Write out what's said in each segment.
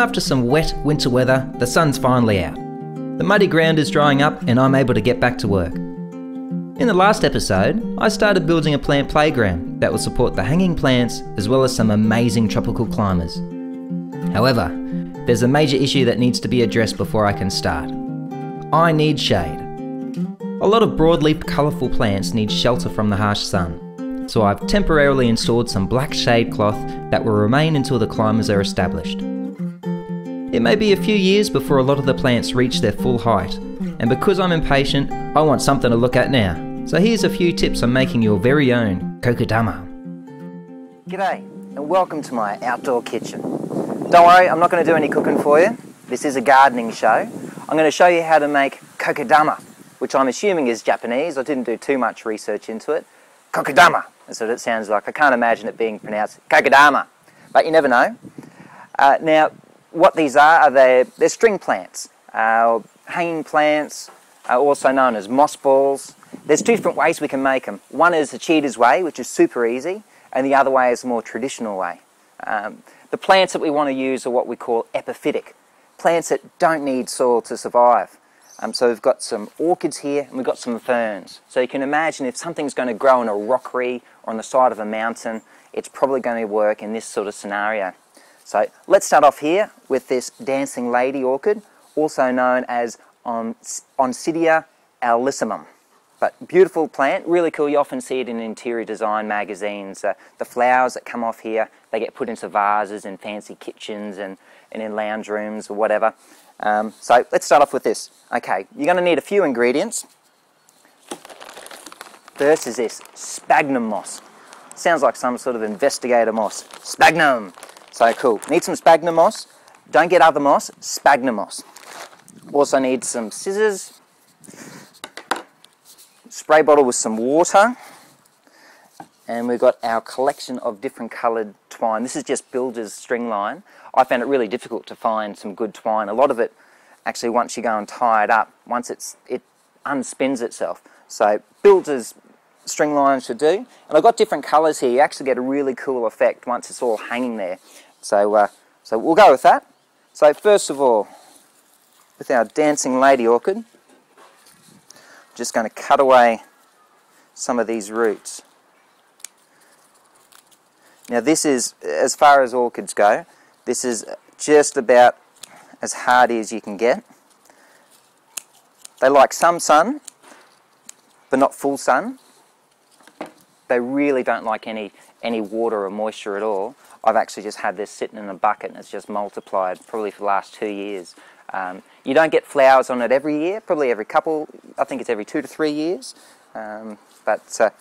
After some wet winter weather, the sun's finally out. The muddy ground is drying up and I'm able to get back to work. In the last episode, I started building a plant playground that will support the hanging plants as well as some amazing tropical climbers. However, there's a major issue that needs to be addressed before I can start. I need shade. A lot of broadleaf colourful plants need shelter from the harsh sun, so I've temporarily installed some black shade cloth that will remain until the climbers are established. It may be a few years before a lot of the plants reach their full height, and because I'm impatient, I want something to look at now. So here's a few tips on making your very own Kokedama. G'day and welcome to my outdoor kitchen. Don't worry, I'm not going to do any cooking for you. This is a gardening show. I'm going to show you how to make Kokedama, which I'm assuming is Japanese. I didn't do too much research into it. Kokedama, that's what it sounds like. I can't imagine it being pronounced Kokedama, but you never know. Now, what these are they're string plants, hanging plants, also known as moss balls. There's two different ways we can make them. One is the cheater's way, which is super easy, and the other way is the more traditional way. The plants that we want to use are what we call epiphytic, plants that don't need soil to survive. So we've got some orchids here and we've got some ferns. So you can imagine if something's going to grow in a rockery or on the side of a mountain, it's probably going to work in this sort of scenario. So let's start off here with this dancing lady orchid, also known as Oncidia allissimum. But beautiful plant, really cool. You often see it in interior design magazines. The flowers that come off here, they get put into vases in fancy kitchens and in lounge rooms or whatever. So let's start off with this. Okay, you're going to need a few ingredients. First is this sphagnum moss. Sounds like some sort of investigator moss. Sphagnum. So cool. Need some sphagnum moss. Don't get other moss, sphagnum moss. Also need some scissors. Spray bottle with some water, and we've got our collection of different coloured twine. This is just builder's string line. I found it really difficult to find some good twine. A lot of it, actually, once you go and tie it up, it unspins itself. So builder's string line should do. And I've got different colours here. You actually get a really cool effect once it's all hanging there. So we'll go with that. So first of all, with our dancing lady orchid, just going to cut away some of these roots. Now this is, as far as orchids go, this is just about as hardy as you can get. They like some sun, but not full sun. They really don't like any water or moisture at all. I've actually just had this sitting in a bucket and it's just multiplied probably for the last 2 years. You don't get flowers on it every year, probably every couple, I think it's every 2 to 3 years. But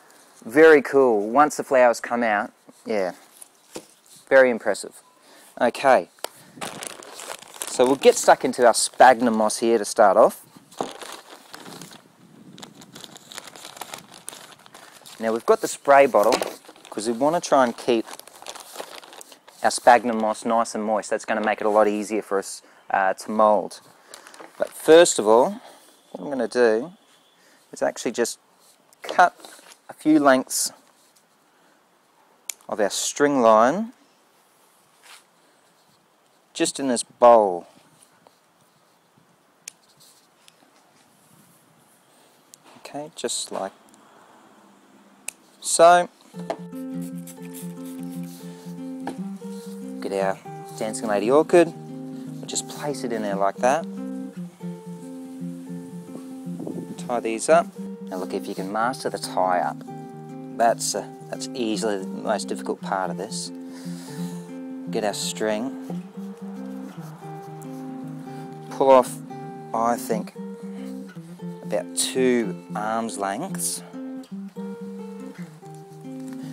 very cool. Once the flowers come out, yeah, very impressive. Okay, so we'll get stuck into our sphagnum moss here to start off. Now we've got the spray bottle because we want to try and keep our sphagnum moss nice and moist. That's going to make it a lot easier for us to mould. But first of all, what I'm going to do is actually just cut a few lengths of our string line just in this bowl. Okay, just like so. Get our dancing lady orchid. We'll just place it in there like that. Tie these up. Now look, if you can master the tie up, that's easily the most difficult part of this. Get our string. Pull off, I think, about 2 arms lengths.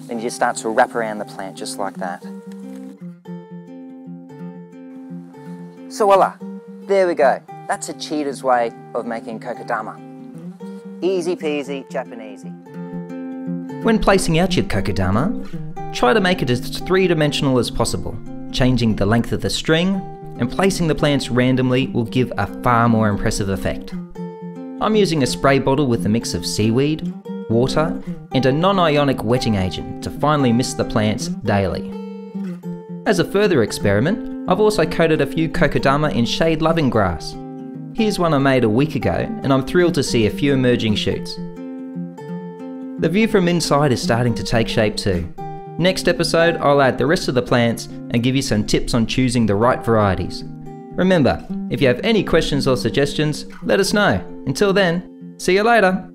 Then you just start to wrap around the plant just like that. So voila, there we go. That's a cheater's way of making Kokedama. Easy peasy, Japanesey. When placing out your Kokedama, try to make it as three-dimensional as possible. Changing the length of the string and placing the plants randomly will give a far more impressive effect. I'm using a spray bottle with a mix of seaweed, water and a non-ionic wetting agent to finely mist the plants daily. As a further experiment, I've also coated a few Kokedama in shade-loving grass. Here's one I made a week ago, and I'm thrilled to see a few emerging shoots. The view from inside is starting to take shape too. Next episode, I'll add the rest of the plants and give you some tips on choosing the right varieties. Remember, if you have any questions or suggestions, let us know. Until then, see you later!